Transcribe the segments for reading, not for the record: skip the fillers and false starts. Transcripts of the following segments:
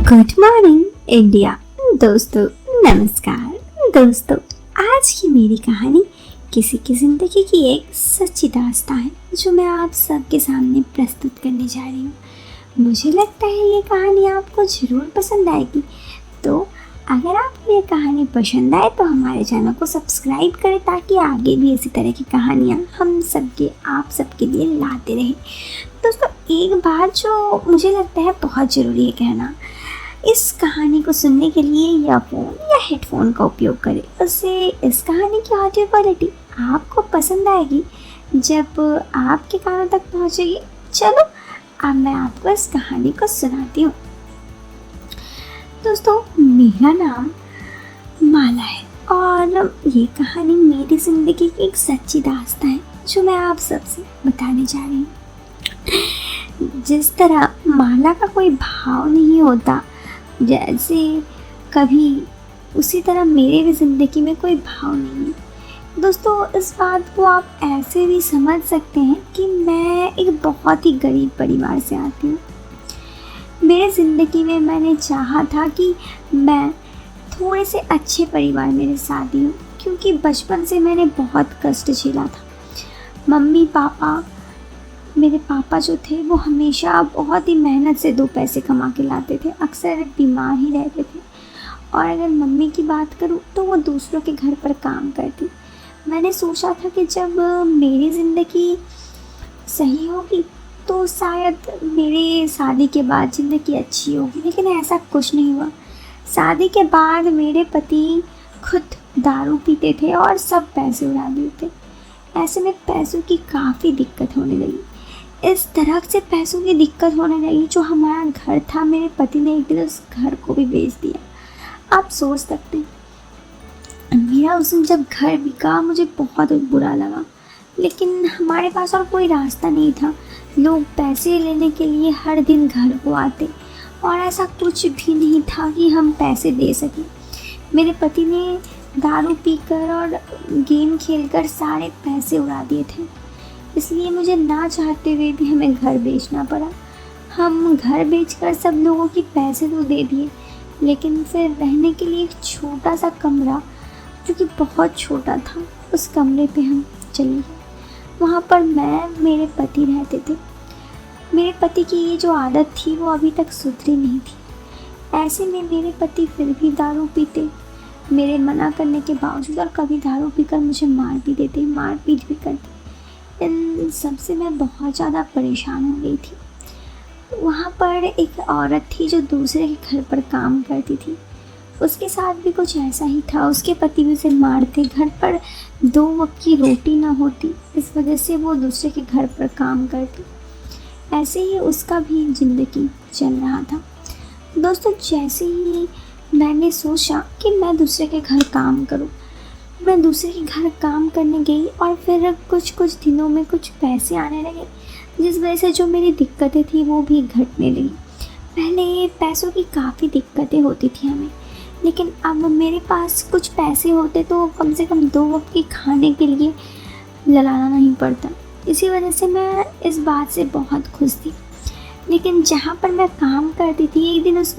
Good morning India. दोस्तों नमस्कार। दोस्तों आज की मेरी कहानी किसी की ज़िंदगी की एक सच्ची दास्तां है जो मैं आप सबके सामने प्रस्तुत करने जा रही हूँ। मुझे लगता है ये कहानी आपको ज़रूर पसंद आएगी। तो अगर आपको ये कहानी पसंद आए तो हमारे चैनल को सब्सक्राइब करें ताकि आगे भी इसी तरह की कहानियाँ आप सबके लिए लाते रहें। दोस्तों एक बात जो मुझे लगता है बहुत ज़रूरी है कहना, इस कहानी को सुनने के लिए ईयरफोन या हेडफोन का उपयोग करें। उससे इस कहानी की ऑडियो क्वालिटी आपको पसंद आएगी जब आपके कानों तक पहुंचेगी। चलो अब मैं आपको इस कहानी को सुनाती हूँ। दोस्तों मेरा नाम माला है और ये कहानी मेरी ज़िंदगी की एक सच्ची दास्तां है जो मैं आप सबसे बताने जा रही हूँ। जिस तरह माला का कोई भाव नहीं होता जैसे कभी, उसी तरह मेरे भी ज़िंदगी में कोई भाव नहीं है। दोस्तों इस बात को आप ऐसे भी समझ सकते हैं कि मैं एक बहुत ही गरीब परिवार से आती हूँ। मेरे ज़िंदगी में मैंने चाहा था कि मैं थोड़े से अच्छे परिवार मेरे साथ ही हूँ, क्योंकि बचपन से मैंने बहुत कष्ट झेला था। मेरे पापा जो थे वो हमेशा बहुत ही मेहनत से दो पैसे कमा के लाते थे, अक्सर बीमार ही रहते थे। और अगर मम्मी की बात करूँ तो वो दूसरों के घर पर काम करती। मैंने सोचा था कि जब मेरी ज़िंदगी सही होगी तो शायद मेरे शादी के बाद ज़िंदगी अच्छी होगी, लेकिन ऐसा कुछ नहीं हुआ। शादी के बाद मेरे पति खुद दारू पीते थे और सब पैसे उड़ा देते। ऐसे में पैसों की काफ़ी दिक्कत होने लगी। इस तरह से पैसों की दिक्कत होने लगी जो हमारा घर था, मेरे पति ने एक दिन उस घर को भी बेच दिया। आप सोच सकते हैं मेरा उस दिन जब घर बिका मुझे बहुत बुरा लगा, लेकिन हमारे पास और कोई रास्ता नहीं था। लोग पैसे लेने के लिए हर दिन घर को आते और ऐसा कुछ भी नहीं था कि हम पैसे दे सकें। मेरे पति ने दारू पीकर और गेम खेलकर सारे पैसे उड़ा दिए थे, इसलिए मुझे ना चाहते हुए भी हमें घर बेचना पड़ा। हम घर बेचकर सब लोगों के पैसे तो दे दिए, लेकिन फिर रहने के लिए एक छोटा सा कमरा जो कि बहुत छोटा था, उस कमरे पे हम चले गए। वहाँ पर मेरे पति रहते थे। मेरे पति की ये जो आदत थी वो अभी तक सुधरी नहीं थी। ऐसे में मेरे पति फिर भी दारू पीते, मेरे मना करने के बावजूद, और कभी दारू पीकर मुझे मार भी देते, मारपीट भी करते। इन सब से मैं बहुत ज़्यादा परेशान हो गई थी। वहाँ पर एक औरत थी जो दूसरे के घर पर काम करती थी, उसके साथ भी कुछ ऐसा ही था। उसके पति भी उसे मारते, घर पर 2 वक्त की रोटी ना होती, इस वजह से वो दूसरे के घर पर काम करती। ऐसे ही उसका भी ज़िंदगी चल रहा था। दोस्तों जैसे ही मैंने सोचा कि मैं दूसरे के घर काम करूं, मैं दूसरे के घर काम करने गई और फिर कुछ दिनों में कुछ पैसे आने लगे, जिस वजह से जो मेरी दिक्कतें थी वो भी घटने लगी। पहले पैसों की काफ़ी दिक्कतें होती थी हमें, लेकिन अब मेरे पास कुछ पैसे होते तो कम से कम 2 वक्त के खाने के लिए ललाना नहीं पड़ता। इसी वजह से मैं इस बात से बहुत खुश थी। लेकिन जहाँ पर मैं काम करती थी, एक दिन उस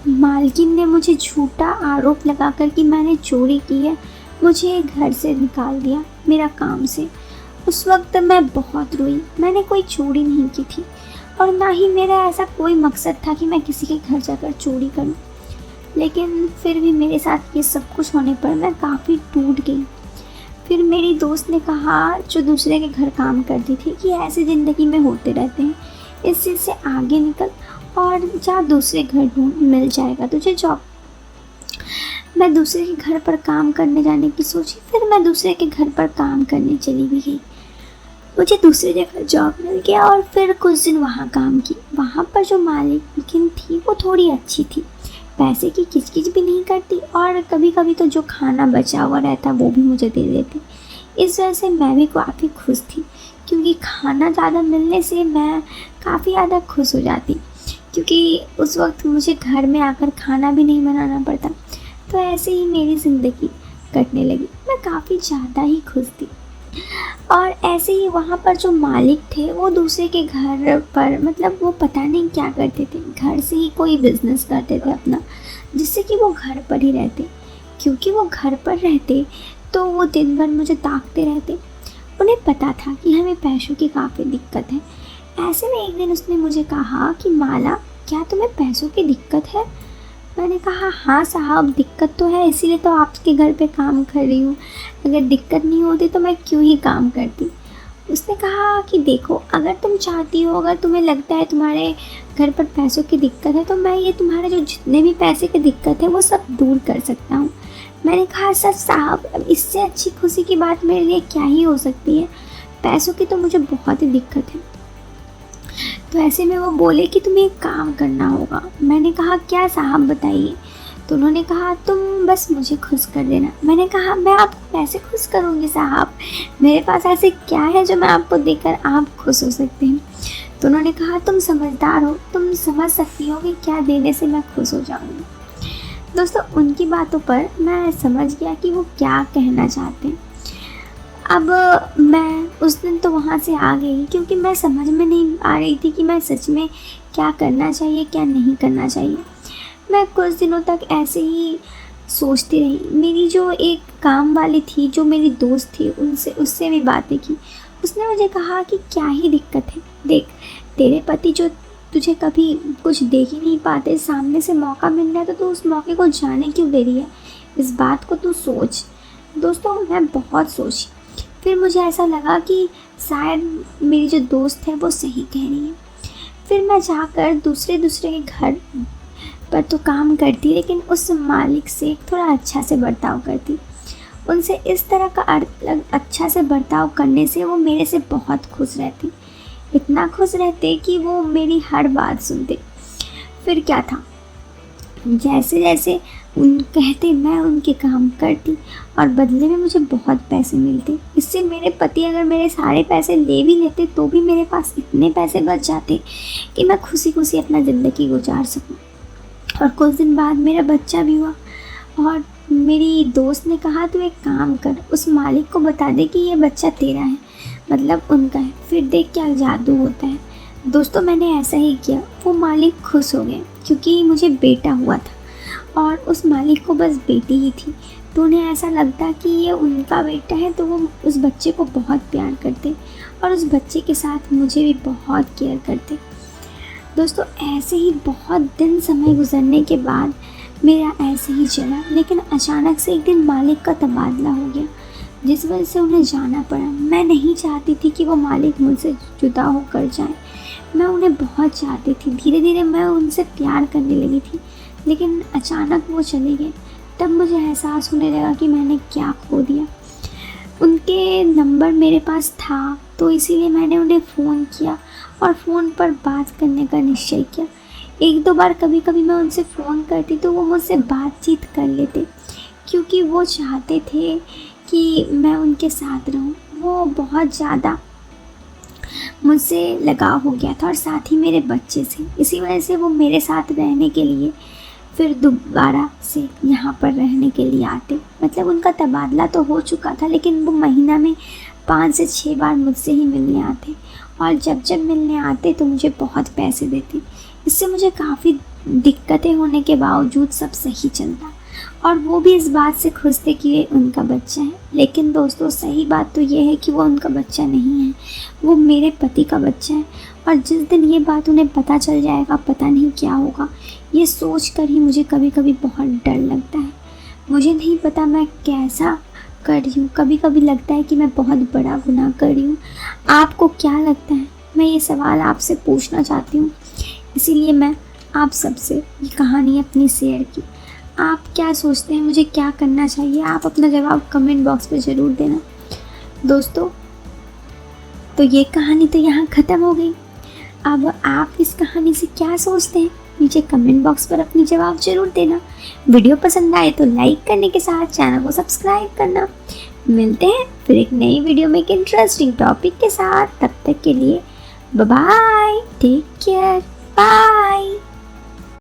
मालकिन ने मुझे झूठा आरोप लगाकर कि मैंने चोरी की है, मुझे घर से निकाल दिया, मेरा काम से। उस वक्त मैं बहुत रोई। मैंने कोई चोरी नहीं की थी और ना ही मेरा ऐसा कोई मकसद था कि मैं किसी के घर जाकर चोरी करूं। लेकिन फिर भी मेरे साथ ये सब कुछ होने पर मैं काफ़ी टूट गई। फिर मेरी दोस्त ने कहा, जो दूसरे के घर काम करती थी, कि ऐसे ज़िंदगी में होते रहते हैं, इस चीज़ से आगे निकल और जा दूसरे घर ढूंढ, मिल जाएगा तुझे जॉब। मैं दूसरे के घर पर काम करने जाने की सोची। फिर मैं दूसरे के घर पर काम करने चली भी गई। मुझे दूसरी जगह जॉब मिल गया और फिर कुछ दिन वहाँ काम की। वहाँ पर जो मालिकिन थी वो थोड़ी अच्छी थी, पैसे की किचकिच भी नहीं करती और कभी कभी तो जो खाना बचा हुआ रहता वो भी मुझे दे देती। इस वजह से मैं भी काफ़ी खुश थी, क्योंकि खाना ज़्यादा मिलने से मैं काफ़ी ज़्यादा खुश हो जाती, क्योंकि उस वक्त मुझे घर में आकर खाना भी नहीं बनाना पड़ता। तो ऐसे ही मेरी ज़िंदगी कटने लगी। मैं काफ़ी ज़्यादा ही खुश थी। और ऐसे ही वहाँ पर जो मालिक थे वो दूसरे के घर पर, मतलब वो पता नहीं क्या करते थे, घर से ही कोई बिजनेस करते थे अपना, जिससे कि वो घर पर ही रहते। क्योंकि वो घर पर रहते तो वो दिन भर मुझे ताकते रहते। उन्हें पता था कि हमें पैसों की काफ़ी दिक्कत है। ऐसे में एक दिन उसने मुझे कहा कि माला, क्या तुम्हें पैसों की दिक्कत है? मैंने कहा हाँ साहब, दिक्कत तो है, इसीलिए तो आपके घर पे काम कर रही हूँ। अगर दिक्कत नहीं होती तो मैं क्यों ही काम करती। उसने कहा कि देखो, अगर तुम चाहती हो, अगर तुम्हें लगता है तुम्हारे घर पर पैसों की दिक्कत है, तो मैं ये तुम्हारे जो जितने भी पैसे की दिक्कत है वो सब दूर कर सकता हूँ। मैंने कहा सच साहब, अब इससे अच्छी खुशी की बात मेरे लिए क्या ही हो सकती है। पैसों की तो मुझे बहुत ही दिक्कत है। तो ऐसे में वो बोले कि तुम्हें एक काम करना होगा। मैंने कहा क्या साहब, बताइए। तो उन्होंने कहा तुम बस मुझे खुश कर देना। मैंने कहा मैं आपको कैसे खुश करूँगी साहब, मेरे पास ऐसे क्या है जो मैं आपको देकर आप खुश हो सकते हैं। तो उन्होंने कहा तुम समझदार हो, तुम समझ सकती हो कि क्या देने से मैं खुश हो जाऊँगी। दोस्तों, उनकी बातों पर मैं समझ गया कि वो क्या कहना चाहते हैं। अब मैं उस दिन तो वहाँ से आ गई, क्योंकि मैं समझ में नहीं आ रही थी कि मैं सच में क्या करना चाहिए, क्या नहीं करना चाहिए। मैं कुछ दिनों तक ऐसे ही सोचती रही। मेरी जो एक काम वाली थी, जो मेरी दोस्त थी, उससे भी बातें की। उसने मुझे कहा कि क्या ही दिक्कत है, देख तेरे पति जो तुझे कभी कुछ दे ही नहीं पाते, सामने से मौका मिल रहा है तो तू उस मौके को जाने क्यों दे रही है, इस बात को तू सोच। दोस्तों, मैं बहुत सोची। फिर मुझे ऐसा लगा कि शायद मेरी जो दोस्त है वो सही कह रही है। फिर मैं जाकर दूसरे के घर पर तो काम करती, लेकिन उस मालिक से थोड़ा अच्छा से बर्ताव करती। उनसे इस तरह का अच्छा से बर्ताव करने से वो मेरे से बहुत खुश रहती, इतना खुश रहते कि वो मेरी हर बात सुनते। फिर क्या था, जैसे जैसे उन कहते मैं उनके काम करती और बदले में मुझे बहुत पैसे मिलते। इससे मेरे पति अगर मेरे सारे पैसे ले भी लेते तो भी मेरे पास इतने पैसे बच जाते कि मैं खुशी खुशी अपना ज़िंदगी गुजार सकूं। और कुछ दिन बाद मेरा बच्चा भी हुआ और मेरी दोस्त ने कहा तू एक काम कर, उस मालिक को बता दे कि ये बच्चा तेरा है, मतलब उनका है, फिर देख क्या जादू होता है। दोस्तों, मैंने ऐसा ही किया। वो मालिक खुश हो गए क्योंकि मुझे बेटा हुआ था और उस मालिक को बस बेटी ही थी। तो उन्हें ऐसा लगता कि ये उनका बेटा है, तो वो उस बच्चे को बहुत प्यार करते और उस बच्चे के साथ मुझे भी बहुत केयर करते। दोस्तों, ऐसे ही बहुत दिन समय गुजरने के बाद मेरा ऐसे ही चला, लेकिन अचानक से एक दिन मालिक का तबादला हो गया, जिस वजह से उन्हें जाना पड़ा। मैं नहीं चाहती थी कि वो मालिक मुझसे जुदा होकर जाए, मैं उन्हें बहुत चाहती थी। धीरे धीरे मैं उनसे प्यार करने लगी थी, लेकिन अचानक वो चले गए। तब मुझे एहसास होने लगा कि मैंने क्या खो दिया। उनके नंबर मेरे पास था, तो इसीलिए मैंने उन्हें फ़ोन किया और फ़ोन पर बात करने का निश्चय किया। एक दो बार कभी कभी मैं उनसे फ़ोन करती तो वो मुझसे बातचीत कर लेते, क्योंकि वो चाहते थे कि मैं उनके साथ रहूं। वो बहुत ज़्यादा मुझसे लगाव हो गया था और साथ ही मेरे बच्चे से। इसी वजह से वो मेरे साथ रहने के लिए फिर दोबारा से यहाँ पर रहने के लिए आते। मतलब उनका तबादला तो हो चुका था, लेकिन वो महीना में 5 से 6 बार मुझसे ही मिलने आते और जब जब मिलने आते तो मुझे बहुत पैसे देते। इससे मुझे काफ़ी दिक्कतें होने के बावजूद सब सही चलता और वो भी इस बात से खुश थे कि ये उनका बच्चा है। लेकिन दोस्तों, सही बात तो ये है कि वो उनका बच्चा नहीं है, वो मेरे पति का बच्चा है। और जिस दिन ये बात उन्हें पता चल जाएगा, पता नहीं क्या होगा। ये सोच कर ही मुझे कभी कभी बहुत डर लगता है। मुझे नहीं पता मैं कैसा कर रही हूँ। कभी कभी लगता है कि मैं बहुत बड़ा गुनाह कर रही हूँ। आपको क्या लगता है? मैं ये सवाल आपसे पूछना चाहती हूँ, इसीलिए मैं आप सबसे ये कहानी अपनी शेयर की। आप क्या सोचते हैं, मुझे क्या करना चाहिए? आप अपना जवाब कमेंट बॉक्स में ज़रूर देना। दोस्तों, तो ये कहानी तो यहाँ ख़त्म हो गई। अब आप इस कहानी से क्या सोचते हैं, नीचे कमेंट बॉक्स पर अपनी जवाब ज़रूर देना। वीडियो पसंद आए तो लाइक करने के साथ चैनल को सब्सक्राइब करना। मिलते हैं फिर एक नई वीडियो में एक इंटरेस्टिंग टॉपिक के साथ। तब तक के लिए bye bye, take care, bye.